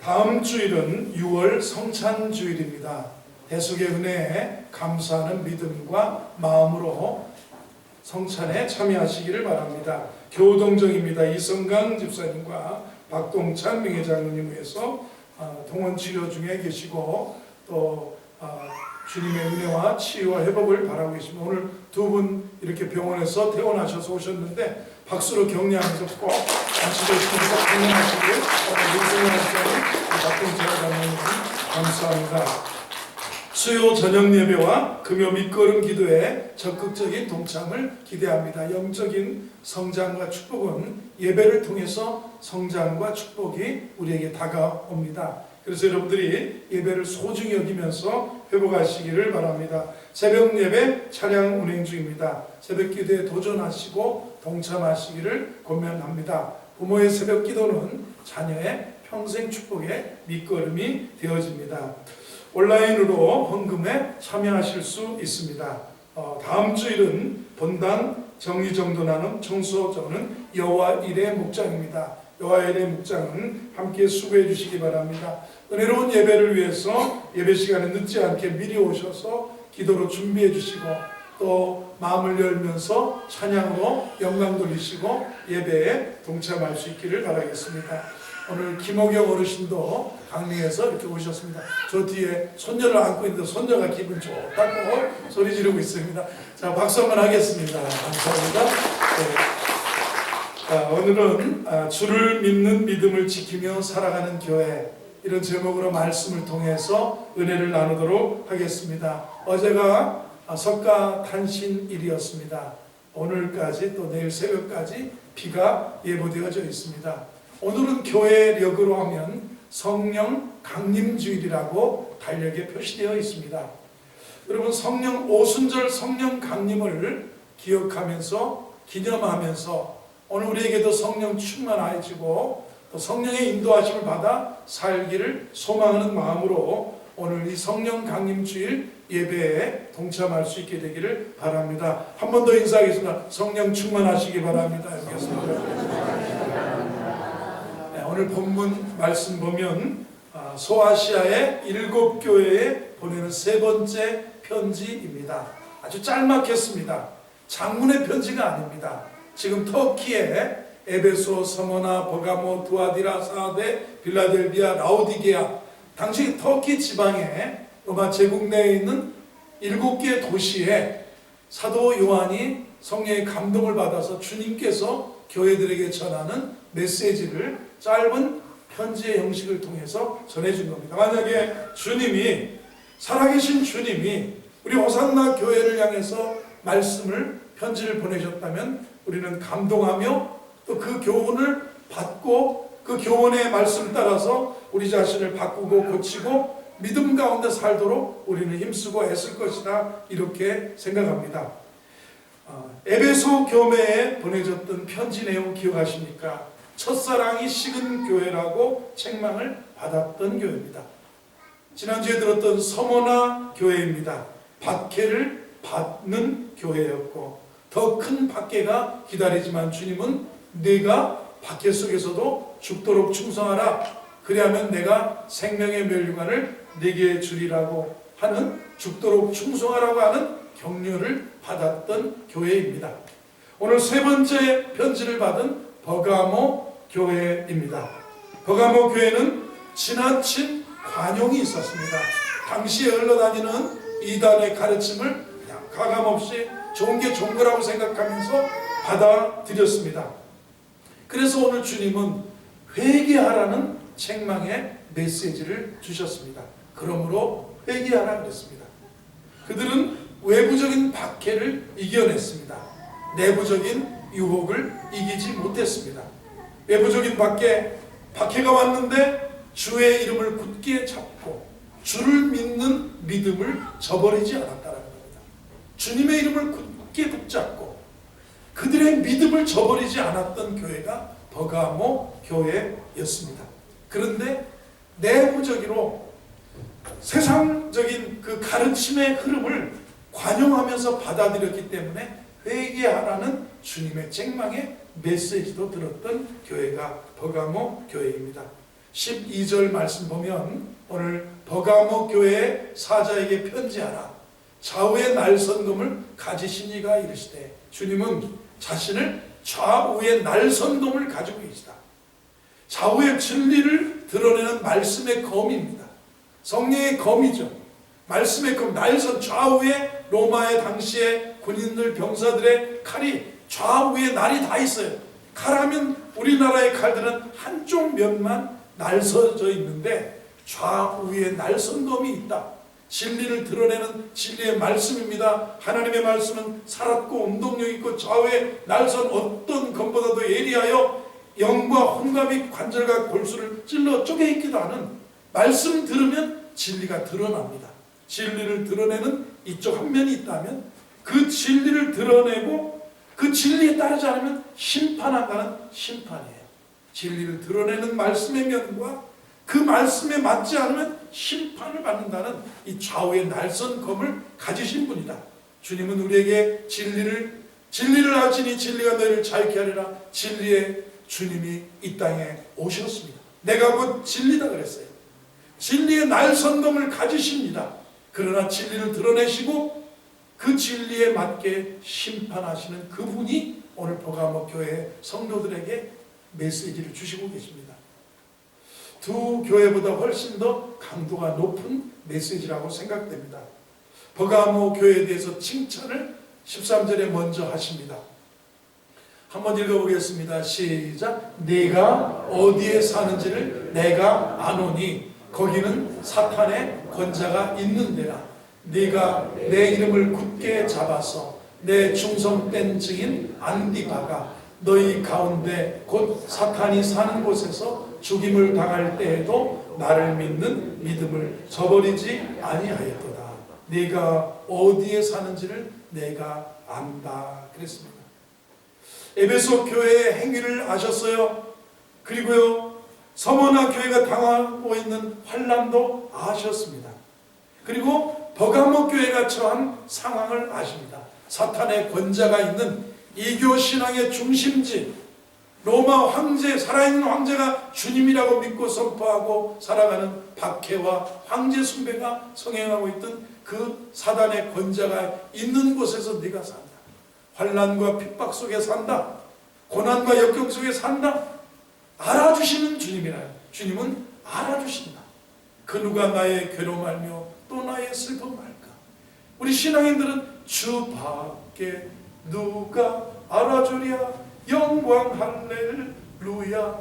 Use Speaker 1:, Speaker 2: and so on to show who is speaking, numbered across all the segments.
Speaker 1: 다음 주일은 6월 성찬주일입니다. 대속의 은혜에 감사하는 믿음과 마음으로 성찬에 참여하시기를 바랍니다. 교동정입니다. 이성강 집사님과 박동찬 명예장로님 위해서 동원 치료 중에 계시고 또 주님의 은혜와 치유와 회복을 바라고 계십니다. 오늘 두 분 이렇게 병원에서 퇴원하셔서 오셨는데 박수로 격려하면서 꼭 안치되시면서 건강하시길 윤승현 집사님, 박동찬 장로님 감사합니다. 수요 저녁 예배와 금요 밑거름 기도에 적극적인 동참을 기대합니다. 영적인 성장과 축복은 예배를 통해서 성장과 축복이 우리에게 다가옵니다. 그래서 여러분들이 예배를 소중히 여기면서 회복하시기를 바랍니다. 새벽 예배 차량 운행 중입니다. 새벽 기도에 도전하시고 동참하시기를 권면합니다. 부모의 새벽 기도는 자녀의 평생 축복의 밑거름이 되어집니다. 온라인으로 헌금에 참여하실 수 있습니다. 다음 주일은 본당 정리정돈 나눔 청소 저는 여호와일의 목장입니다. 여호와일의 목장은 함께 수고해 주시기 바랍니다. 은혜로운 예배를 위해서 예배 시간에 늦지 않게 미리 오셔서 기도로 준비해 주시고 또 마음을 열면서 찬양으로 영광 돌리시고 예배에 동참할 수 있기를 바라겠습니다. 오늘 김호경 어르신도 강릉에서 이렇게 오셨습니다. 저 뒤에 손녀를 안고 있는데 손녀가 기분 좋다고 소리 지르고 있습니다. 자, 박수 한번 하겠습니다. 감사합니다. 네. 오늘은 주를 믿는 믿음을 지키며 살아가는 교회, 이런 제목으로 말씀을 통해서 은혜를 나누도록 하겠습니다. 어제가 석가탄신일이었습니다. 오늘까지 또 내일 새벽까지 비가 예보되어져 있습니다. 오늘은 교회력으로 하면 성령 강림주일이라고 달력에 표시되어 있습니다. 여러분, 성령 오순절 성령 강림을 기억하면서 기념하면서 오늘 우리에게도 성령 충만해지고 또 성령의 인도하심을 받아 살기를 소망하는 마음으로 오늘 이 성령 강림주일 예배에 동참할 수 있게 되기를 바랍니다. 한 번 더 인사하겠습니다. 성령 충만하시기 바랍니다. 오늘 본문 말씀 보면 소아시아의 7교회에 보내는 세 번째 편지입니다. 아주 짤막했습니다. 장문의 편지가 아닙니다. 지금 터키에 에베소, 서머나, 버가모, 두아디라, 사데, 빌라델비아, 라오디게아, 당시 터키 지방에 로마 제국 내에 있는 7개의 도시에 사도 요한이 성령의 감동을 받아서 주님께서 교회들에게 전하는 메시지를 짧은 편지의 형식을 통해서 전해준 겁니다. 만약에 주님이, 살아계신 주님이 우리 호산나 교회를 향해서 말씀을, 편지를 보내셨다면 우리는 감동하며 또 그 교훈을 받고 그 교훈의 말씀 따라서 우리 자신을 바꾸고 고치고 믿음 가운데 살도록 우리는 힘쓰고 애쓸 것이다, 이렇게 생각합니다. 에베소 교회에 보내졌던 편지 내용 기억하십니까? 첫사랑이 식은 교회라고 책망을 받았던 교회입니다. 지난주에 들었던 서머나 교회입니다. 박해를 받는 교회였고 더 큰 박해가 기다리지만 주님은 네가 박해 속에서도 죽도록 충성하라, 그리하면 내가 생명의 면류관을 네게 주리라고 하는, 죽도록 충성하라고 하는 격려를 받았던 교회입니다. 오늘 세 번째 편지를 받은 버가모 교회입니다. 버가모 교회는 지나친 관용이 있었습니다. 당시에 흘러다니는 이단의 가르침을 그냥 가감없이 좋은 게 좋은 거라고 생각하면서 받아들였습니다. 그래서 오늘 주님은 회개하라는 책망의 메시지를 주셨습니다. 그러므로 회개하라 그랬습니다. 그들은 외부적인 박해를 이겨냈습니다. 내부적인 유혹을 이기지 못했습니다. 외부적인 박해가 왔는데 주의 이름을 굳게 잡고 주를 믿는 믿음을 저버리지 않았다는 겁니다. 주님의 이름을 굳게 붙잡고 그들의 믿음을 저버리지 않았던 교회가 버가모 교회였습니다. 그런데 내부적으로 세상적인 그 가르침의 흐름을 관용하면서 받아들였기 때문에 회개하라는 주님의 책망의 메시지도 들었던 교회가 버가모 교회입니다. 12절 말씀 보면 오늘 버가모 교회 사자에게 편지하라. 좌우의 날선검을 가지신 이가 이르시되, 주님은 자신을 좌우의 날선검을 가지고 계시다. 좌우의 진리를 드러내는 말씀의 검입니다. 성령의 검이죠. 말씀의 검, 날선, 좌우에 로마의 당시에 군인들, 병사들의 칼이 좌우에 날이 다 있어요. 칼하면 우리나라의 칼들은 한쪽 면만 날서져 있는데 좌우에 날선검이 있다. 진리를 드러내는 진리의 말씀입니다. 하나님의 말씀은 살았고 운동력 있고 좌우에 날선 어떤 검보다도 예리하여 영과 혼과 및 관절과 골수를 찔러 쪼개 있기도 하는 말씀 들으면 진리가 드러납니다. 진리를 드러내는 이쪽 한 면이 있다면 그 진리를 드러내고 그 진리에 따르지 않으면 심판한다는 심판이에요. 진리를 드러내는 말씀의 면과 그 말씀에 맞지 않으면 심판을 받는다는 이 좌우의 날선검을 가지신 분이다. 주님은 우리에게 진리를 아시니 진리가 너희를 자유케 하리라. 진리의 주님이 이 땅에 오셨습니다. 내가 곧 진리다 그랬어요. 진리의 날선검을 가지십니다. 그러나 진리를 드러내시고 그 진리에 맞게 심판하시는 그분이 오늘 버가모 교회 성도들에게 메시지를 주시고 계십니다. 두 교회보다 훨씬 더 강도가 높은 메시지라고 생각됩니다. 버가모 교회에 대해서 칭찬을 13절에 먼저 하십니다. 한번 읽어보겠습니다. 시작. 네가 어디에 사는지를 내가 아노니 거기는 사탄의 권자가 있는 데라. 네가 내 이름을 굳게 잡아서 내 충성된 증인 안디바가 너희 가운데 곧 사탄이 사는 곳에서 죽임을 당할 때에도 나를 믿는 믿음을 저버리지 아니하였도다. 네가 어디에 사는지를 내가 안다 그랬습니다. 에베소 교회의 행위를 아셨어요. 그리고요 서머나 교회가 당하고 있는 환난도 아셨습니다. 그리고 버가모 교회가 처한 상황을 아십니다. 사탄의 권자가 있는 이교 신앙의 중심지, 로마 황제, 살아있는 황제가 주님이라고 믿고 선포하고 살아가는 박해와 황제 숭배가 성행하고 있던 그 사단의 권자가 있는 곳에서 네가 산다. 환난과 핍박 속에 산다. 고난과 역경 속에 산다. 알아주시는 주님이라. 주님은 알아주신다. 그 누가 나의 괴로움 알며 또 나의 슬픔 알까. 우리 신앙인들은 주밖에 누가 알아주랴 영광 할렐루야.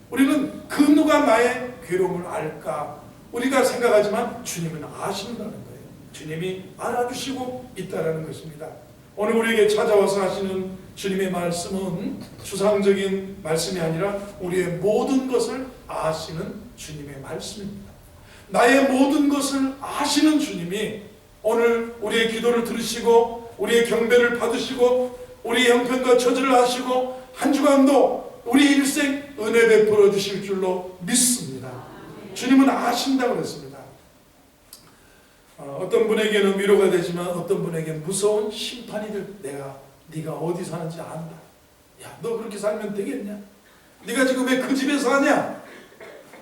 Speaker 1: 우리는 그 누가 나의 괴로움을 알까 우리가 생각하지만 주님은 아신다는 거예요. 주님이 알아주시고 있다는 것입니다. 오늘 우리에게 찾아와서 하시는 주님의 말씀은 추상적인 말씀이 아니라 우리의 모든 것을 아시는 주님의 말씀입니다. 나의 모든 것을 아시는 주님이 오늘 우리의 기도를 들으시고 우리의 경배를 받으시고 우리의 형편과 처지를 아시고 한 주간도 우리 일생 은혜 베풀어 주실 줄로 믿습니다. 주님은 아신다고 그랬습니다. 어떤 분에게는 위로가 되지만 어떤 분에게는 무서운 심판이 될 네가 어디 사는지 안다. 야, 너 그렇게 살면 되겠냐? 네가 지금 왜 그 집에 사냐?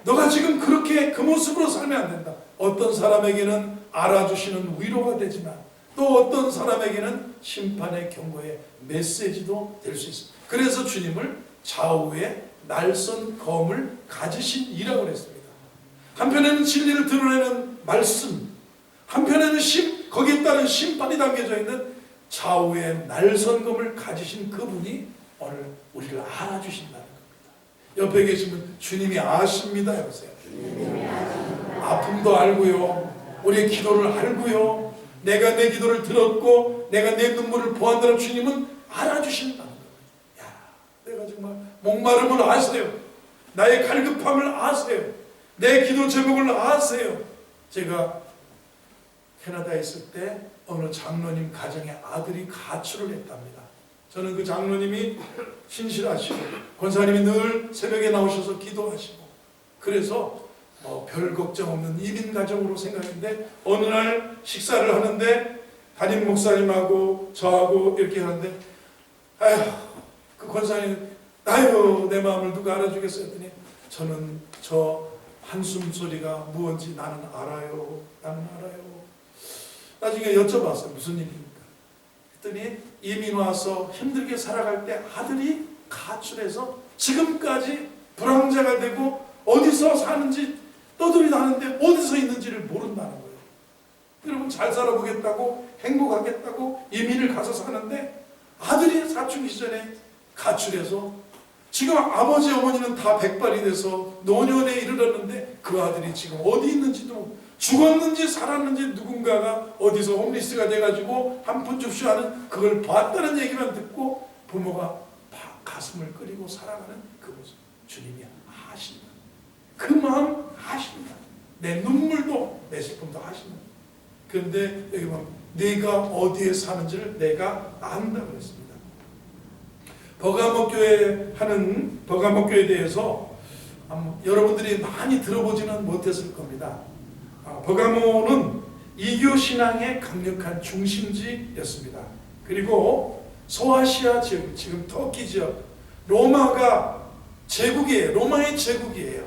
Speaker 1: 너가 지금 그렇게 그 모습으로 살면 안 된다. 어떤 사람에게는 알아주시는 위로가 되지만 또 어떤 사람에게는 심판의 경고의 메시지도 될 수 있습니다. 그래서 주님을 좌우에 날선 검을 가지신 이라고 했습니다. 한편에는 진리를 드러내는 말씀, 한편에는 거기에 따른 심판이 담겨져 있는 좌우에 날선 검을 가지신 그분이 오늘 우리를 알아주신다는 겁니다. 옆에 계시면 주님이 아십니다 해보세요. 아픔도 알고요, 우리의 기도를 알고요, 내가 내 기도를 들었고 내가 내 눈물을 보았다는 주님은 알아주신다는 거예요. 야, 내가 정말 목마름을 아세요. 나의 갈급함을 아세요. 내 기도 제목을 아세요. 제가 캐나다에 있을 때 어느 장로님 가정에 아들이 가출을 했답니다. 저는 그 장로님이 신실하시고 권사님이 늘 새벽에 나오셔서 기도하시고 그래서 별 걱정 없는 이민 가정으로 생각했는데 어느 날 식사를 하는데 담임 목사님하고 저하고 이렇게 하는데 아휴 그 권사님 아유 내 마음을 누가 알아주겠어요 했더니 저는 저 한숨 소리가 무언지 나는 알아요. 나는 알아요. 나중에 여쭤봤어요. 무슨 일입니까? 그랬더니 이민 와서 힘들게 살아갈 때 아들이 가출해서 지금까지 불황자가 되고 어디서 사는지 떠돌이다하는데 어디서 있는지를 모른다는 거예요. 여러분, 잘 살아보겠다고 행복하겠다고 이민을 가서 사는데 아들이 사춘기 전에 가출해서 지금 아버지 어머니는 다 백발이 돼서 노년에 이르렀는데 그 아들이 지금 어디 있는지도, 죽었는지 살았는지 누군가가 어디서 홈리스가 돼가지고 한 푼 줍쇼 하는 그걸 봤다는 얘기만 듣고 부모가 가슴을 끓이고 살아가는 그 모습, 주님이 아신다. 그 마음 아신다. 내 눈물도 내 슬픔도 아신다. 그런데 여기 보면 네가 어디에 사는지를 내가 안다 그랬습니다. 버가모 교회에 대해서 여러분들이 많이 들어보지는 못했을 겁니다. 버가모는 이교 신앙의 강력한 중심지였습니다. 그리고 소아시아 지역, 지금 터키 지역, 로마가 제국이에요. 로마의 제국이에요.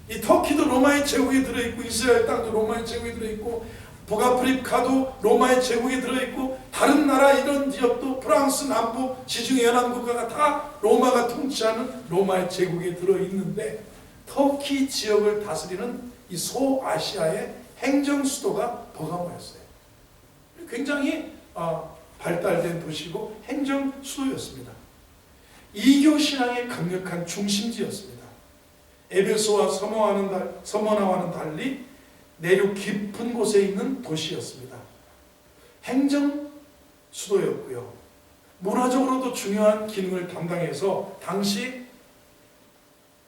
Speaker 1: 이 터키도 로마의 제국에 들어있고, 이스라엘 땅도 로마의 제국에 들어있고, 북아프리카도 로마의 제국에 들어있고, 다른 나라 이런 지역도 프랑스 남부 지중해 연안 국가가 다 로마가 통치하는 로마의 제국에 들어있는데, 터키 지역을 다스리는 이 소아시아의 행정 수도가 버가모였어요. 굉장히 발달된 도시고 행정 수도였습니다. 이교 신앙의 강력한 중심지였습니다. 에베소와 서머나와는 달리 내륙 깊은 곳에 있는 도시였습니다. 행정 수도였고요. 문화적으로도 중요한 기능을 담당해서 당시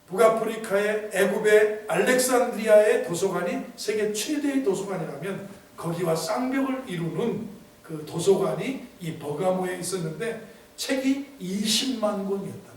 Speaker 1: 북아프리카의 애굽의 알렉산드리아의 도서관이 세계 최대의 도서관이라면 거기와 쌍벽을 이루는 그 도서관이 이 버가모에 있었는데 책이 20만 권이었답니다.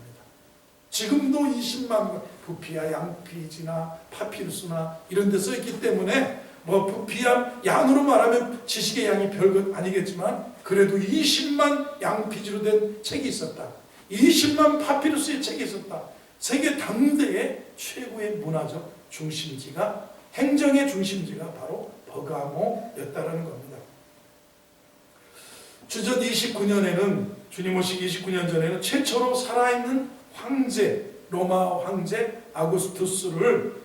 Speaker 1: 지금도 20만 권, 부피야 양피지나 파피루스나 이런 데 써있기 때문에 부피야 양으로 말하면 지식의 양이 별것 아니겠지만 그래도 20만 양피지로 된 책이 있었다. 20만 파피루스의 책이 있었다. 세계 당대의 최고의 문화적 중심지가, 행정의 중심지가 바로 버가모였다라는 겁니다. 주전 29년에는, 주님 오시기 29년 전에는 최초로 살아있는 황제, 로마 황제 아구스투스를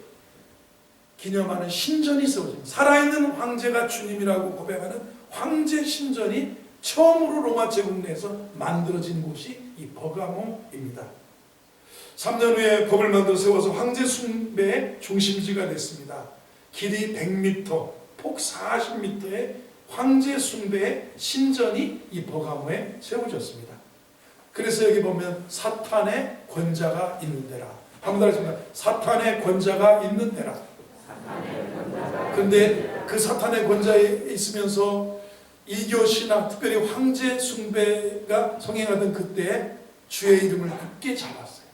Speaker 1: 기념하는 신전이 세워집니다. 살아있는 황제가 주님이라고 고백하는 황제 신전이 처음으로 로마 제국 내에서 만들어진 곳이 이 버가모입니다. 3년 후에 법을 만들어 세워서 황제 숭배의 중심지가 됐습니다. 길이 100m, 폭 40m의 황제 숭배의 신전이 이 버가모에 세워졌습니다. 그래서 여기 보면 사탄의 권자가 있는 데라. 한번 따라하겠습니다. 사탄의 권자가 있는 데라. 그런데 그 사탄의 권자에 있으면서 이교 신앙, 특별히 황제 숭배가 성행하던 그때에 주의 이름을 굳게 잡았어요.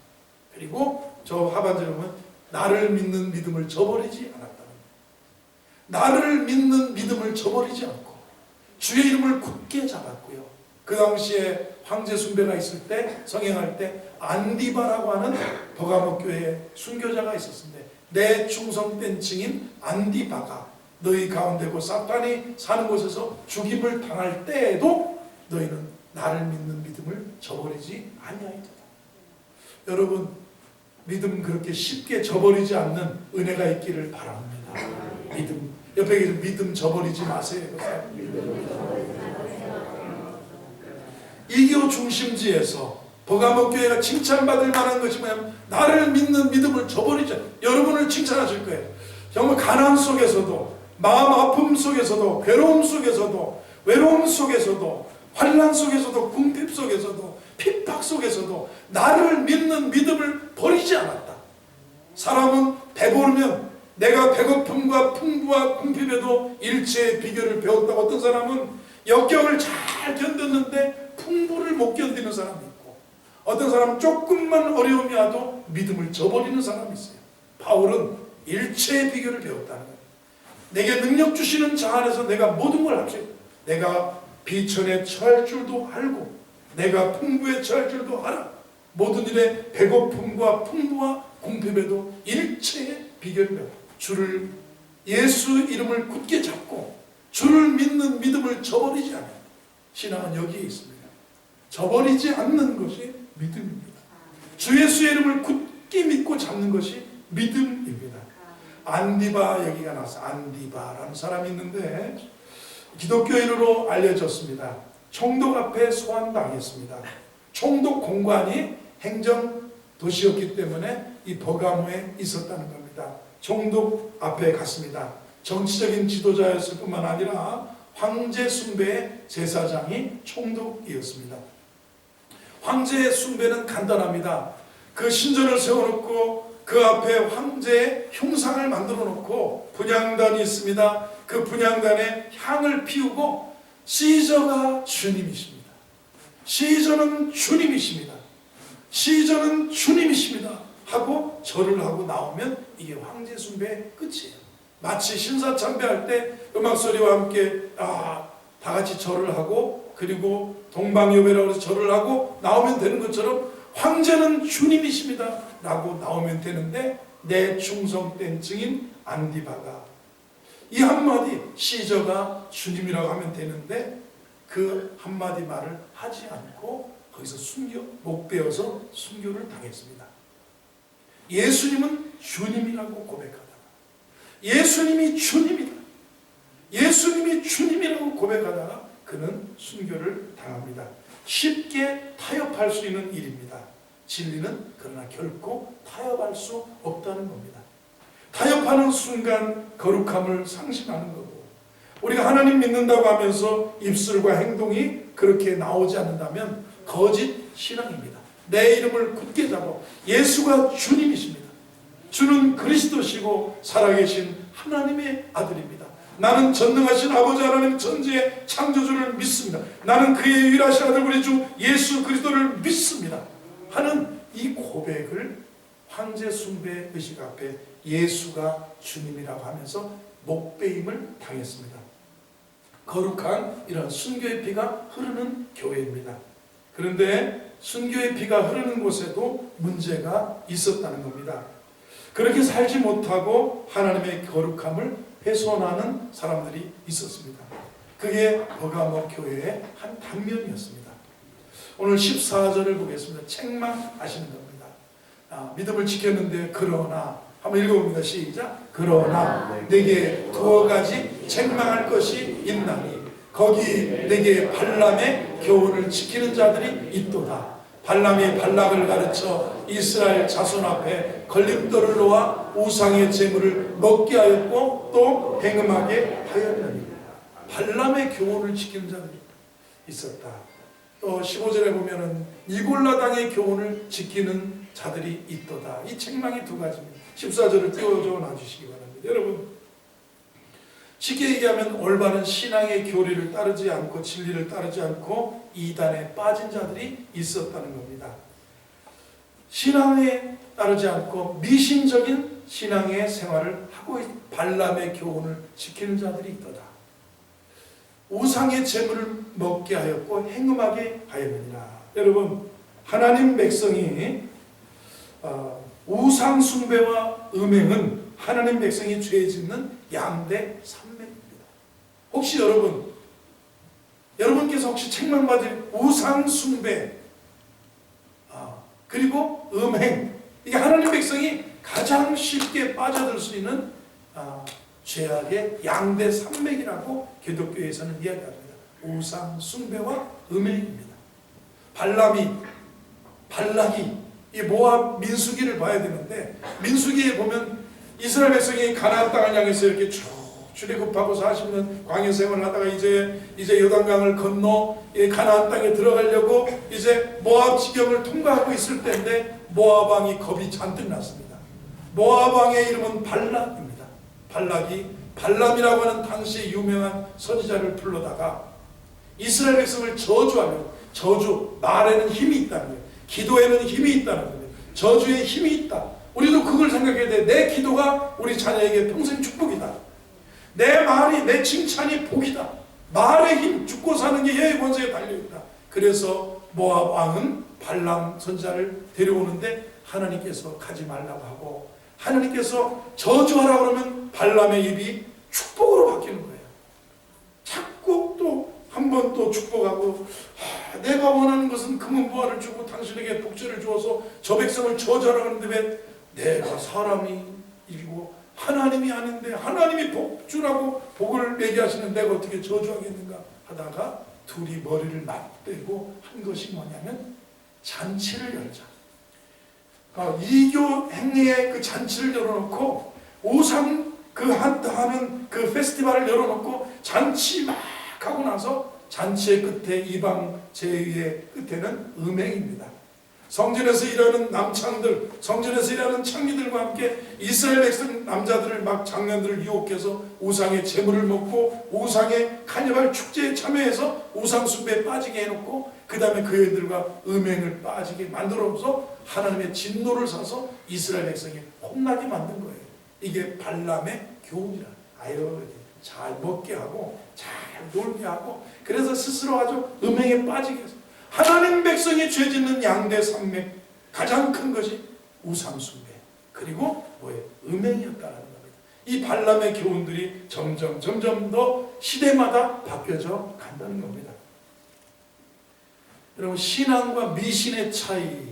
Speaker 1: 그리고 저 하반절에 보면 나를 믿는 믿음을 저버리지 않았다는 거예요. 나를 믿는 믿음을 저버리지 않고 주의 이름을 굳게 잡았고요. 그 당시에 황제 숭배가 있을 때, 성행할 때 안디바라고 하는 버가모 교회에 순교자가 있었습니다. 내 충성된 증인 안디바가 너희 가운데고 사탄이 사는 곳에서 죽임을 당할 때에도 너희는 나를 믿는 믿음을 저버리지 아니하리로다. 여러분, 믿음 그렇게 쉽게 저버리지 않는 은혜가 있기를 바랍니다. 믿음, 옆에 계신 믿음 저버리지 마세요. 이교 중심지에서 버가모 교회가 칭찬받을 만한 것이 뭐냐면 나를 믿는 믿음을 저버리지 않아요. 여러분을 칭찬하실 거예요. 정말 가난 속에서도, 마음 아픔 속에서도, 괴로움 속에서도, 외로움 속에서도, 환난 속에서도, 궁핍 속에서도, 핍박 속에서도 나를 믿는 믿음을 버리지 않았다. 사람은 배부르면 내가 배고픔과 풍부와 궁핍에도 일체의 비결을 배웠다. 어떤 사람은 역경을 잘 견뎠는데 풍부를 못 견디는 사람이 있고, 어떤 사람은 조금만 어려움이 와도 믿음을 저버리는 사람이 있어요. 바울은 일체의 비결을 배웠다는 거예요. 내게 능력 주시는 자 안에서 내가 모든 걸 할 수 있고, 내가 비천에 처할 줄도 알고 내가 풍부에 처할 줄도 알아. 모든 일에 배고픔과 풍부와 궁핍에도 일체의 비결을 배워. 주를 예수 이름을 굳게 잡고 주를 믿는 믿음을 저버리지 않아요. 신앙은 여기에 있습니다. 저버리지 않는 것이 믿음입니다. 주 예수의 이름을 굳게 믿고 잡는 것이 믿음입니다. 안디바 얘기가 나왔어. 안디바라는 사람이 있는데 기독교인으로 알려졌습니다. 총독 앞에 소환당했습니다. 총독 공관이 행정 도시였기 때문에 이 버가모에 있었다는 겁니다. 총독 앞에 갔습니다. 정치적인 지도자였을 뿐만 아니라 황제 숭배의 제사장이 총독이었습니다. 황제의 숭배는 간단합니다. 그 신전을 세워놓고 그 앞에 황제의 흉상을 만들어 놓고 분향단이 있습니다. 그 분향단에 향을 피우고 시저가 주님이십니다. 시저는 주님이십니다. 시저는 주님이십니다. 하고 절을 하고 나오면 이게 황제 숭배의 끝이에요. 마치 신사참배할 때 음악 소리와 함께 다 같이 절을 하고 그리고 동방요배라고 해서 절을 하고 나오면 되는 것처럼 황제는 주님이십니다 라고 나오면 되는데 내 충성된 증인 안디바가 이 한마디 시저가 주님이라고 하면 되는데 그 한마디 말을 하지 않고 거기서 목 베어서 순교를 당했습니다. 예수님은 주님이라고 고백하다가 예수님이 주님이다, 예수님이 주님이라고 고백하다가 그는 순교를 당합니다. 쉽게 타협할 수 있는 일입니다. 진리는 그러나 결코 타협할 수 없다는 겁니다. 타협하는 순간 거룩함을 상실하는 거고, 우리가 하나님 믿는다고 하면서 입술과 행동이 그렇게 나오지 않는다면 거짓 신앙입니다. 내 이름을 굳게 잡아 예수가 주님이십니다. 주는 그리스도시고 살아계신 하나님의 아들입니다. 나는 전능하신 아버지 하나님 전지의 창조주를 믿습니다. 나는 그의 유일하신 아들 우리 주 예수 그리스도를 믿습니다 하는 이 고백을 황제 숭배 의식 앞에 예수가 주님이라고 하면서 목베임을 당했습니다. 거룩한 이런 순교의 피가 흐르는 교회입니다. 그런데 순교의 피가 흐르는 곳에도 문제가 있었다는 겁니다. 그렇게 살지 못하고 하나님의 거룩함을 훼손하는 사람들이 있었습니다. 그게 버가모 교회의 한 단면이었습니다. 오늘 14절을 보겠습니다. 책망하시는 겁니다. 믿음을 지켰는데 그러나 한번 읽어봅니다. 시작. 그러나 내게 두어 가지 책망할 것이 있나니 거기 내게 발람의 교훈을 지키는 자들이 있도다. 발람이 발락을 가르쳐 이스라엘 자손 앞에 걸림돌을 놓아 우상의 제물을 먹게 하였고 또 행음하게 하였느니. 발람의 교훈을 지키는 자들이 있었다. 또 15절에 보면은 니골라 당의 교훈을 지키는 자들이 있도다. 이 책망이 두 가지입니다. 14절을 띄워줘 놔주시기 바랍니다. 여러분, 쉽게 얘기하면 올바른 신앙의 교리를 따르지 않고 진리를 따르지 않고 이단에 빠진 자들이 있었다는 겁니다. 신앙에 따르지 않고 미신적인 신앙의 생활을 하고 발람의 교훈을 지키는 자들이 있도다. 우상의 제물을 먹게 하였고 행음하게 하였느니라. 여러분, 하나님 백성이 우상 숭배와 음행은 하나님 백성이 죄 짓는 양대 산맥입니다. 혹시 여러분께서 혹시 책망받을 우상 숭배 그리고 음행, 이게 하나님 백성이 가장 쉽게 빠져들 수 있는 죄악의 양대 산맥이라고 기독교에서는 이야기합니다. 우상 숭배와 음행입니다. 발락이 이 모압 민수기를 봐야 되는데, 민수기에 보면 이스라엘 백성이 가나안 땅을 향해서 이렇게 쭉 출애굽하고 40년 광야 생활을 하다가 이제 요단강을 건너 가나안 땅에 들어가려고 이제 모압 지경을 통과하고 있을 때인데 모압 왕이 겁이 잔뜩 났습니다. 모압 왕의 이름은 발락입니다. 발락이 발람이라고 하는 당시 유명한 선지자를 불러다가 이스라엘 백성을 저주하려고, 저주, 말에는 힘이 있다는 거예요. 기도에는 힘이 있다는 거예요. 저주에 힘이 있다. 우리도 그걸 생각해야 돼. 내 기도가 우리 자녀에게 평생 축복이다. 내 말이, 내 칭찬이 복이다. 말의 힘, 죽고 사는 게 여의 권세에 달려있다. 그래서 모압 왕은 발람 선지자를 데려오는데 하나님께서 가지 말라고 하고 하나님께서 저주하라 그러면 발람의 입이 축복으로 바뀌는 거예요. 자꾸 또 한 번 또 축복하고, 내가 원하는 것은 금은보화를 주고 당신에게 복제를 주어서 저 백성을 저주하라 하는데 왜 내가 사람이 이고 하나님이 아닌데 하나님이 복 주라고 복을 매게 하시는 내가 어떻게 저주하겠는가 하다가 둘이 머리를 맞대고 한 것이 뭐냐면 잔치를 열자. 이교 행리의 그 잔치를 열어놓고 우상 하는 그 페스티벌을 열어놓고 잔치 막 하고 나서 잔치의 끝에 이방 제의의 끝에는 음행입니다. 성전에서 일하는 남창들, 성전에서 일하는 창기들과 함께 이스라엘 백성 남자들을 막 장년들을 유혹해서 우상의 제물을 먹고 우상의 카니발 축제에 참여해서 우상 숭배에 빠지게 해놓고 그 다음에 그 애들과 음행을 빠지게 만들어서 하나님의 진노를 사서 이스라엘 백성이 혼나게 만든 거예요. 이게 발람의 교훈이라. 아유, 잘 먹게 하고 잘 놀게 하고 그래서 스스로 아주 음행에 빠지게 해서 하나님 백성이 죄짓는 양대 산맥 가장 큰 것이 우상 숭배 그리고 뭐예요? 음행이었다는 겁니다. 이 발람의 교훈들이 점점 더 시대마다 바뀌어져 간다는 겁니다. 여러분, 신앙과 미신의 차이,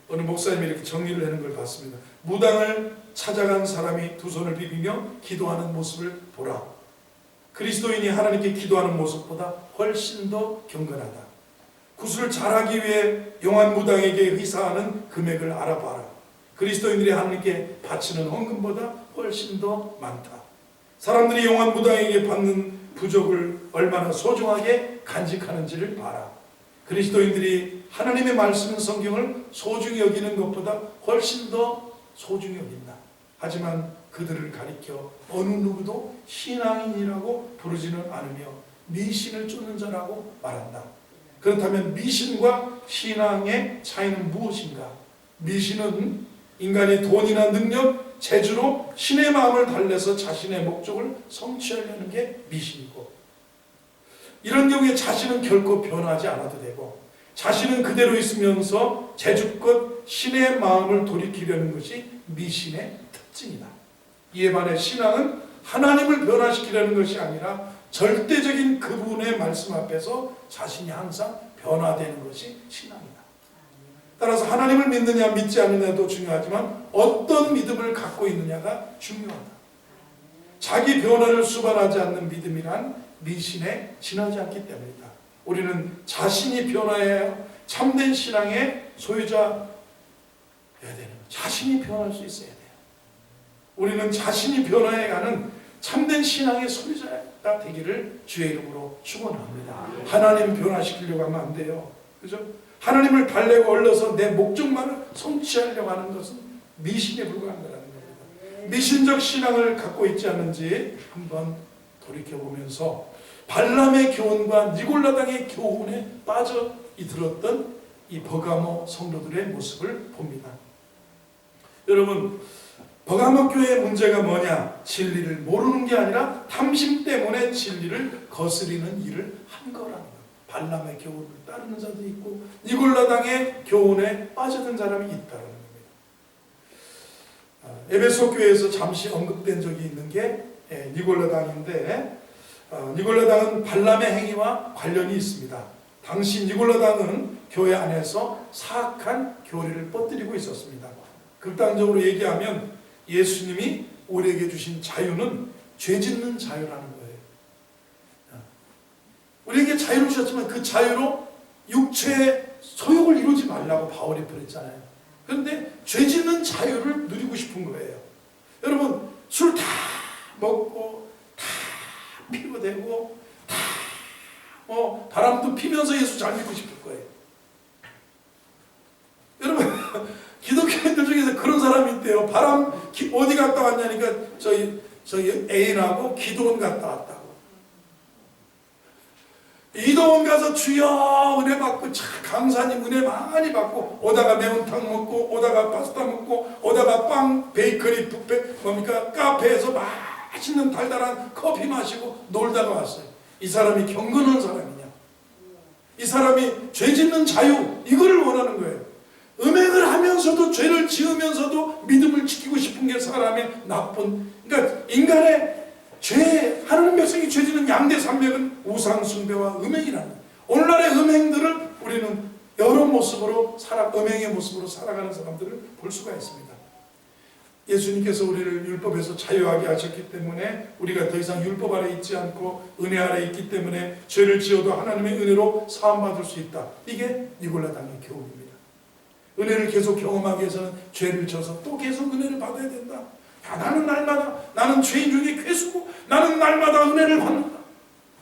Speaker 1: 어느 목사님이 이렇게 정리를 하는 걸 봤습니다. 무당을 찾아간 사람이 두 손을 비비며 기도하는 모습을 보라. 그리스도인이 하나님께 기도하는 모습보다 훨씬 더 경건하다. 구슬을 잘하기 위해 용한 무당에게 의사하는 금액을 알아봐라. 그리스도인들이 하나님께 바치는 헌금보다 훨씬 더 많다. 사람들이 용한 무당에게 받는 부족을 얼마나 소중하게 간직하는지를 봐라. 그리스도인들이 하나님의 말씀 성경을 소중히 여기는 것보다 훨씬 더 소중히 여긴다. 하지만 그들을 가리켜 어느 누구도 신앙인이라고 부르지는 않으며 미신을 쫓는 자라고 말한다. 그렇다면 미신과 신앙의 차이는 무엇인가? 미신은 인간이 돈이나 능력, 재주로 신의 마음을 달래서 자신의 목적을 성취하려는 게 미신이고, 이런 경우에 자신은 결코 변하지 않아도 되고 자신은 그대로 있으면서 재주껏 신의 마음을 돌이키려는 것이 미신의 특징이다. 이에 반해 신앙은 하나님을 변화시키려는 것이 아니라 절대적인 그분의 말씀 앞에서 자신이 항상 변화되는 것이 신앙이다. 따라서 하나님을 믿느냐 믿지 않느냐도 중요하지만 어떤 믿음을 갖고 있느냐가 중요하다. 자기 변화를 수반하지 않는 믿음이란 미신에 지나지 않기 때문이다. 우리는 자신이 변화해야 참된 신앙의 소유자여야 되는 거예요. 자신이 변할 수 있어야 돼요. 우리는 자신이 변화해가는 참된 신앙의 소유자가 되기를 주의 이름으로 축원합니다. 하나님 변화시키려고 하면 안 돼요. 그죠? 하나님을 달래고 얼러서 내 목적만을 성취하려고 하는 것은 미신에 불과한 거라는 겁니다. 미신적 신앙을 갖고 있지 않은지 한번 돌이켜보면서 발람의 교훈과 니골라당의 교훈에 빠져 들었던 이 버가모 성도들의 모습을 봅니다. 여러분, 버가모 교회의 문제가 뭐냐? 진리를 모르는 게 아니라 탐심 때문에 진리를 거스리는 일을 한 거라는 거예요. 발람의 교훈을 따르는 자도 있고 니골라당의 교훈에 빠져든 사람이 있다는 겁니다. 에베소 교회에서 잠시 언급된 적이 있는 게 니골라당인데, 니골라당은 발람의 행위와 관련이 있습니다. 당시 니골라당은 교회 안에서 사악한 교리를 뻗들이고 있었습니다. 극단적으로 얘기하면 예수님이 우리에게 주신 자유는 죄 짓는 자유라는 거예요. 우리에게 자유를 주셨지만 그 자유로 육체의 소욕을 이루지 말라고 바울이 그랬잖아요. 그런데 죄 짓는 자유를 누리고 싶은 거예요. 여러분, 술 다 먹고 다 피고 대고 다 바람도 피면서 예수 잘 믿고 싶을 거예요. 여러분, 기독교인들 중에서 그런 사람이 있대요. 바람 어디 갔다 왔냐니까 저희 애인하고 기도원 갔다 왔다고. 이도원 가서 주여 은혜 받고 강사님 은혜 많이 받고 오다가 매운탕 먹고 오다가 파스타 먹고 오다가 빵 베이커리 뷔페 카페에서 맛있는 달달한 커피 마시고 놀다가 왔어요. 이 사람이 경건한 사람이냐? 이 사람이 죄 짓는 자유 이거를 원하는 거예요. 음행을 하면서도 죄를 지으면서도 믿음을 지키고 싶은 게 사람의 나쁜, 그러니까 인간의 죄, 하나님 백성이 죄지는 양대 산맥은 우상 숭배와 음행이라는 거예요. 오늘날의 음행들을 우리는 여러 모습으로 음행의 모습으로 살아가는 사람들을 볼 수가 있습니다. 예수님께서 우리를 율법에서 자유하게 하셨기 때문에 우리가 더 이상 율법 아래 있지 않고 은혜 아래 있기 때문에 죄를 지어도 하나님의 은혜로 사함받을 수 있다. 이게 니골라당의 교훈입니다. 은혜를 계속 경험하기 위해서는 죄를 져서 또 계속 은혜를 받아야 된다. 야, 나는 날마다, 나는 죄인 중에 괴수고 나는 날마다 은혜를 받는다.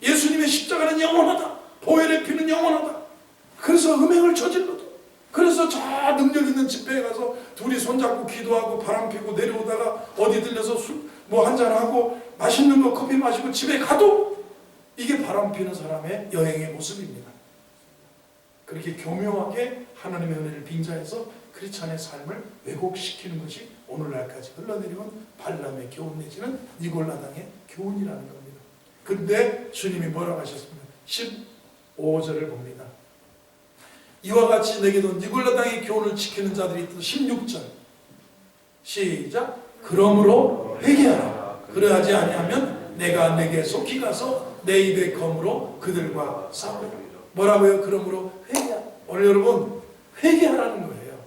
Speaker 1: 예수님의 십자가는 영원하다. 보혈의 피는 영원하다. 그래서 음행을 저질러도, 그래서 저 능력 있는 집회에 가서 둘이 손잡고 기도하고 바람 피고 내려오다가 어디 들려서 술 뭐 한잔하고 맛있는 거 커피 마시고 집에 가도 이게 바람 피는 사람의 여행의 모습입니다. 그렇게 교묘하게 하나님의 은혜를 빙자해서 크리스찬의 삶을 왜곡시키는 것이 오늘날까지 흘러내려온 발람의 교훈 내지는 니골라당의 교훈이라는 겁니다. 근데 주님이 뭐라고 하셨습니까? 15절을 봅니다. 이와 같이 내게도 니골라당의 교훈을 지키는 자들이 있다. 16절 시작. 그러므로 회개하라. 그러하지 아니하면 내가 내게 속히 가서 내 입의 검으로 그들과 싸우리라. 뭐라고요? 그러므로 회개하라. 오늘 여러분 회개하라는 거예요.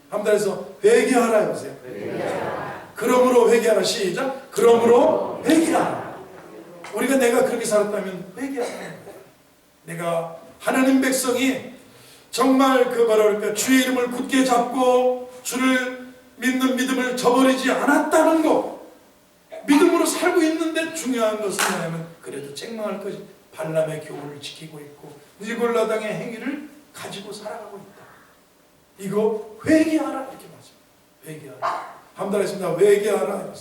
Speaker 1: 한번 해서 회개하라 해보세요. 회개하라. 그러므로 회개하라. 시작. 그러므로 회개하라. 우리가 내가 그렇게 살았다면 회개하라는 거예요. 내가 하나님 백성이 정말 그러니까 주의 이름을 굳게 잡고 주를 믿는 믿음을 저버리지 않았다는 것, 믿음으로 살고 있는데 중요한 것은 뭐냐면 그래도 책망할 것이 발람의 교훈을 지키고 있고 니골라당의 행위를 가지고 살아가고 있다. 이거 회개하라 이렇게 말씀합니다. 회개하라. 한번 하겠습니다. 회개하라.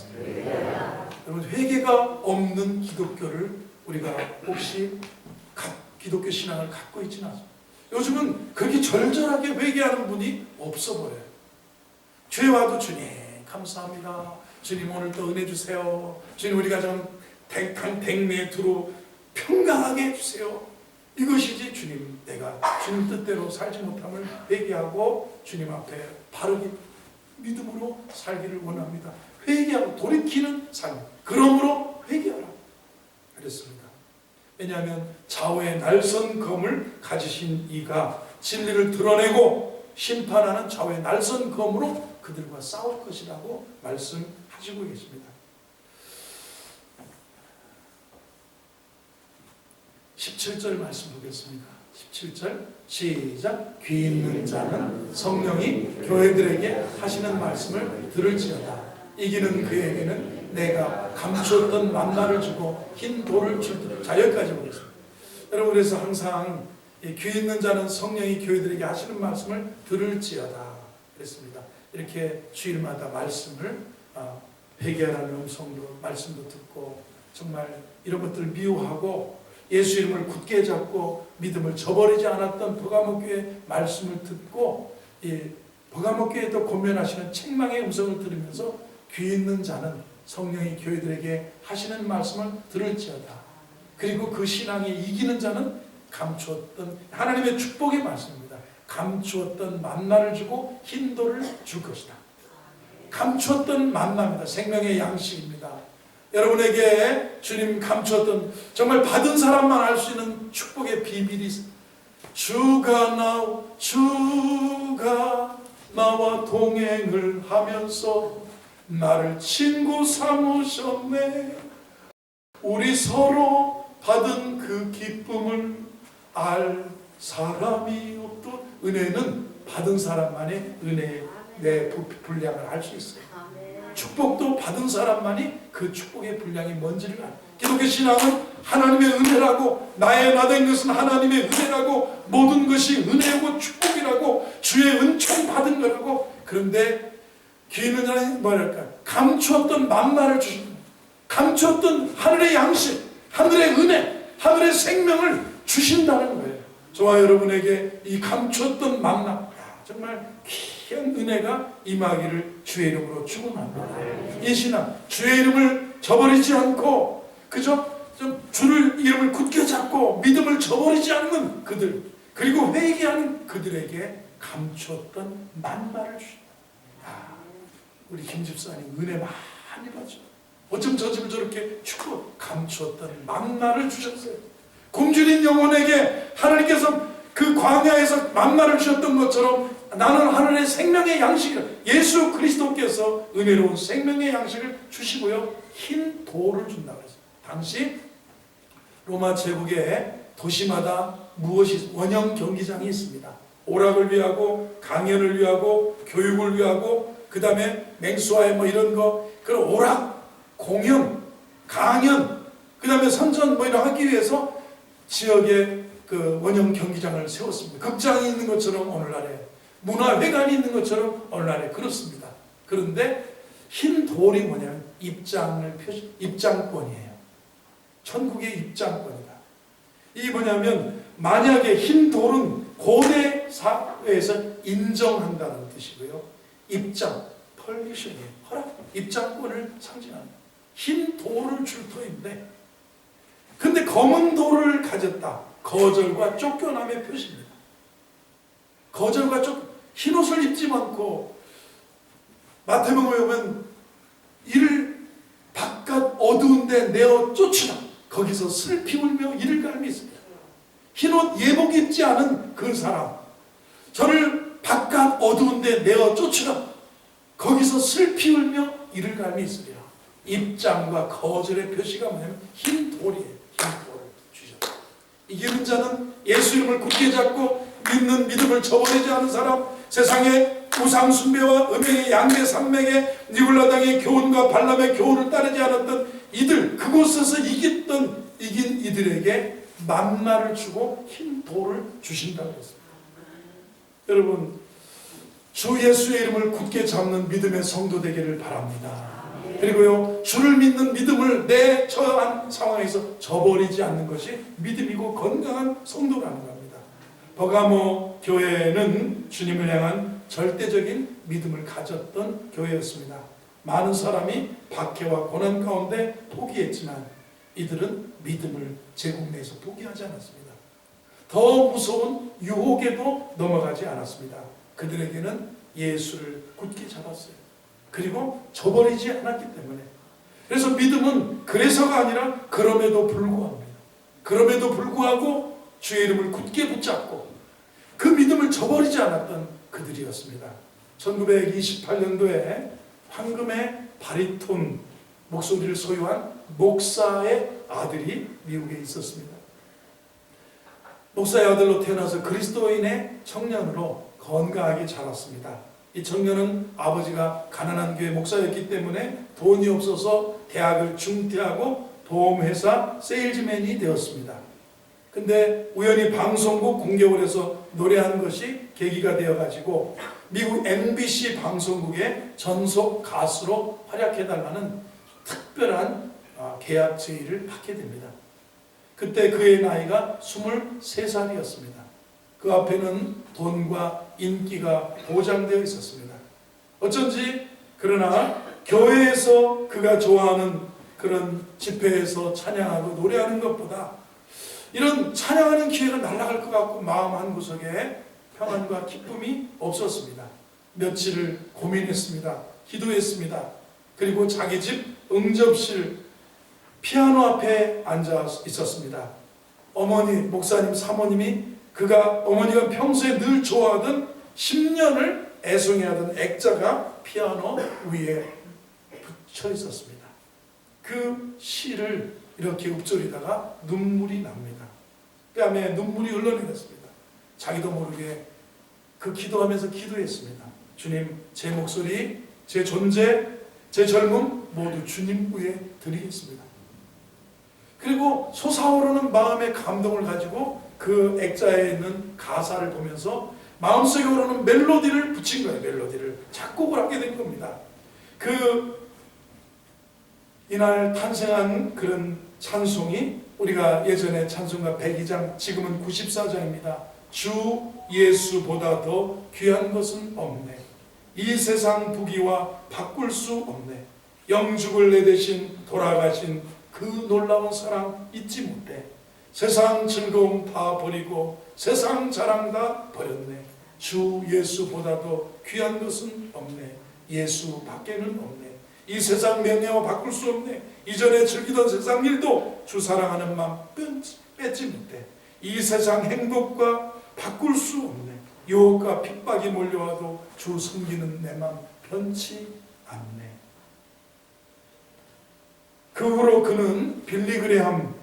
Speaker 1: 여러분 회개가 없는 기독교를 우리가 혹시 기독교 신앙을 갖고 있지는 않습니다. 요즘은 그렇게 절절하게 회개하는 분이 없어 보여요. 죄와도 주님 감사합니다. 주님 오늘 또 은혜 주세요. 주님 우리 가정 댕매두로 평강하게 해주세요. 이것이지 주님 내가 주님 뜻대로 살지 못함을 회개하고 주님 앞에 바르게 믿음으로 살기를 원합니다. 회개하고 돌이키는 삶. 그러므로 회개하라 그랬습니다. 왜냐하면 좌우의 날선 검을 가지신 이가 진리를 드러내고 심판하는 좌우의 날선 검으로 그들과 싸울 것이라고 말씀하시고 계십니다. 17절 말씀 보겠습니다. 17절 시작. 귀 있는 자는 성령이 교회들에게 하시는 말씀을 들을지어다. 이기는 그에게는 내가 감추었던 만나를 주고 흰 돌을 줄다. 자, 여기까지 보겠습니다. 여러분 그래서 항상 귀 있는 자는 성령이 교회들에게 하시는 말씀을 들을지어다 그랬습니다. 이렇게 주일마다 말씀을 회개하라는 음성도 말씀도 듣고 정말 이런 것들을 미워하고 예수 이름을 굳게 잡고 믿음을 저버리지 않았던 버가모교의 말씀을 듣고 버가모교에 또 권면하시는 책망의 음성을 들으면서 귀 있는 자는 성령이 교회들에게 하시는 말씀을 들을지어다. 그리고 그 신앙에 이기는 자는 감추었던 하나님의 축복의 말씀입니다. 감추었던 만나를 주고 흰 돌을 줄 것이다. 감추었던 만나입니다. 생명의 양식입니다. 여러분에게 주님 감추었던 정말 받은 사람만 알 수 있는 축복의 비밀이 주가 나와 동행을 하면서 나를 친구 삼으셨네. 우리 서로 받은 그 기쁨을 알 사람이 없도. 은혜는 받은 사람만이 은혜의 분량을 알 수 있어요. 축복도 받은 사람만이 그 축복의 분량이 뭔지를 알아요. 기독교 신앙은 하나님의 은혜라고, 나의 나된 것은 하나님의 은혜라고, 모든 것이 은혜고 축복이라고, 주의 은총 받은 거라고. 그런데 귀 있는 자는 뭐랄까, 감추었던 만나를 주신다. 감추었던 하늘의 양식, 하늘의 은혜, 하늘의 생명을 주신다는 거예요. 저와 여러분에게 이 감추었던 만나, 정말 귀한 은혜가 임하기를 주의 이름으로 축원합니다. 이 신앙, 주의 이름을 저버리지 않고 그저 주를 이름을 굳게 잡고 믿음을 저버리지 않는 그들, 그리고 회개하는 그들에게 감추었던 만나를 주신다. 우리 김 집사님 은혜 많이 받죠. 어쩜 저 집을 저렇게 감추었던 만나를 주셨어요. 굶주린 영혼에게 하나님께서 그 광야에서 만나를 주셨던 것처럼 나는 하늘의 생명의 양식을, 예수 그리스도께서 은혜로운 생명의 양식을 주시고요, 흰 돌을 준다고 했어요. 당시 로마 제국의 도시마다 무엇이 원형 경기장이 있습니다. 오락을 위하고 강연을 위하고 교육을 위하고 그 다음에 맹수와의 뭐 이런 거, 그런 오락, 공연, 강연, 그 다음에 선전 뭐 이런 하기 위해서 지역에 그 원형 경기장을 세웠습니다. 극장이 있는 것처럼 오늘날에, 문화회관이 있는 것처럼 오늘날에 그렇습니다. 그런데 흰 돌이 뭐냐면 입장권이에요. 천국의 입장권이다. 이게 뭐냐면 만약에 흰 돌은 고대 사회에서 인정한다는 뜻이고요. 입장, 펄미션이에요. 허락, 입장권을 상징합니다. 흰 돌을 줄 터인데, 근데 검은 돌을 가졌다. 거절과 쫓겨남의 표시입니다. 거절과 흰 옷을 입지 않고, 마태복음에 보면 이를 바깥 어두운데 내어 쫓으라. 거기서 슬피 울며 이를 갈미 있습니다. 흰옷 예복 입지 않은 그 사람, 저를 바깥 어두운데 내어 쫓으라. 거기서 슬피 울며 이를 갈미 있으리라. 입장과 거절의 표시가 뭐냐면 흰 돌이에요. 흰 돌을 주셨다. 이기는 자는 예수 이름을 굳게 잡고 믿는 믿음을 저버리지 않은 사람, 세상의 우상 숭배와 음행의 양대 산맥의 니굴라당의 교훈과 발람의 교훈을 따르지 않았던 이들, 그곳에서 이긴 이들에게 만나를 주고 흰 돌을 주신다고 했습니다. 여러분, 주 예수의 이름을 굳게 잡는 믿음의 성도 되기를 바랍니다. 그리고요, 주를 믿는 믿음을 내 처한 상황에서 저버리지 않는 것이 믿음이고 건강한 성도라는 겁니다. 버가모 교회는 주님을 향한 절대적인 믿음을 가졌던 교회였습니다. 많은 사람이 박해와 고난 가운데 포기했지만 이들은 믿음을 제국 내에서 포기하지 않았습니다. 더 무서운 유혹에도 넘어가지 않았습니다. 그들에게는 예수를 굳게 잡았어요. 그리고 저버리지 않았기 때문에. 그래서 믿음은 그래서가 아니라 그럼에도 불구합니다. 그럼에도 불구하고 주의 이름을 굳게 붙잡고 그 믿음을 저버리지 않았던 그들이었습니다. 1928년도에 황금의 바리톤 목소리를 소유한 목사의 아들이 미국에 있었습니다. 목사의 아들로 태어나서 그리스도인의 청년으로 건강하게 자랐습니다. 이 청년은 아버지가 가난한 교회 목사였기 때문에 돈이 없어서 대학을 중퇴하고 보험회사 세일즈맨이 되었습니다. 근데 우연히 방송국 공격을 해서 노래하는 것이 계기가 되어가지고 미국 MBC 방송국의 전속 가수로 활약해달라는 특별한 계약 제의를 받게 됩니다. 그때 그의 나이가 23살이었습니다. 그 앞에는 돈과 인기가 보장되어 있었습니다. 어쩐지 그러나 교회에서 그가 좋아하는 그런 집회에서 찬양하고 노래하는 것보다 이런 찬양하는 기회가 날아갈 것 같고 마음 한구석에 평안과 기쁨이 없었습니다. 며칠을 고민했습니다. 기도했습니다. 그리고 자기 집 응접실 피아노 앞에 앉아 있었습니다. 어머니, 목사님, 사모님이 어머니가 평소에 늘 좋아하던 10년을 애송해하던 액자가 피아노 위에 붙여 있었습니다. 그 시를 이렇게 읊조리다가 눈물이 납니다. 뺨에 눈물이 흘러내렸습니다. 자기도 모르게 그 기도하면서 기도했습니다. 주님, 제 목소리, 제 존재, 제 젊음 모두 주님 위에 드리겠습니다. 그리고 솟아오르는 마음의 감동을 가지고 그 액자에 있는 가사를 보면서 마음속에 오르는 멜로디를 붙인 거예요. 멜로디를 작곡을 하게 된 겁니다. 이날 탄생한 그런 찬송이 우리가 예전에 찬송가 102장, 지금은 94장입니다. 주 예수보다 더 귀한 것은 없네. 이 세상 부귀와 바꿀 수 없네. 영죽을 내 대신 돌아가신 그 놀라운 사랑 잊지 못해. 세상 즐거움 다 버리고 세상 자랑 다 버렸네. 주 예수보다도 귀한 것은 없네. 예수 밖에는 없네. 이 세상 명예와 바꿀 수 없네. 이전에 즐기던 세상 일도 주 사랑하는 마음 뺏지 못해. 이 세상 행복과 바꿀 수 없네. 유혹과 핍박이 몰려와도 주 섬기는 내 마음 변치 않네. 그 후로 그는 빌리 그레함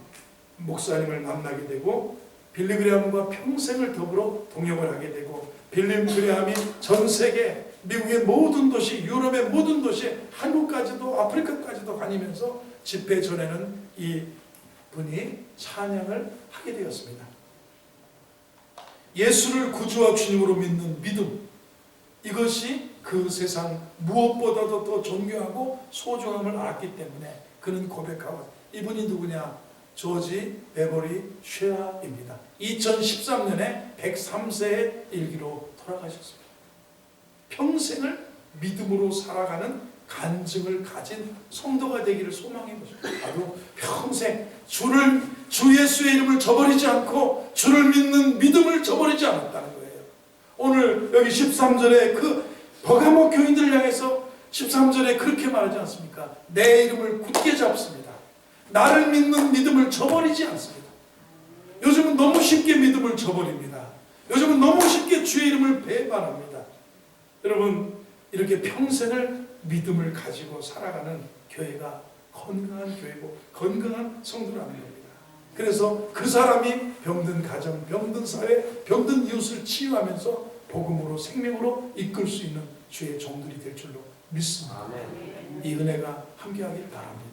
Speaker 1: 목사님을 만나게 되고 빌리 그레함과 평생을 더불어 동역을 하게 되고 빌리 그레함이 전 세계 미국의 모든 도시, 유럽의 모든 도시, 한국까지도 아프리카까지도 다니면서 집회 전에는 이 분이 찬양을 하게 되었습니다. 예수를 구주와 주님으로 믿는 믿음, 이것이 그 세상 무엇보다도 더 존경하고 소중함을 알았기 때문에 그는 고백하고, 이분이 누구냐? 조지 베버리 쉐아입니다. 2013년에 103세의 일기로 돌아가셨습니다. 평생을 믿음으로 살아가는 간증을 가진 성도가 되기를 소망해 보십니다. 나도 평생 주 예수의 이름을 저버리지 않고 주를 믿는 믿음을 저버리지 않았다는 거예요. 오늘 여기 13절에 그 버가모 교인들을 향해서 13절에 그렇게 말하지 않습니까? 내 이름을 굳게 잡습니다. 나를 믿는 믿음을 저버리지 않습니다. 요즘은 너무 쉽게 믿음을 저버립니다. 요즘은 너무 쉽게 주의 이름을 배반합니다. 여러분, 이렇게 평생을 믿음을 가지고 살아가는 교회가 건강한 교회고 건강한 성도라는 겁니다. 그래서 그 사람이 병든 가정, 병든 사회, 병든 이웃을 치유하면서 복음으로 생명으로 이끌 수 있는 주의 종들이 될 줄로 믿습니다. 이 은혜가 함께하길 바랍니다.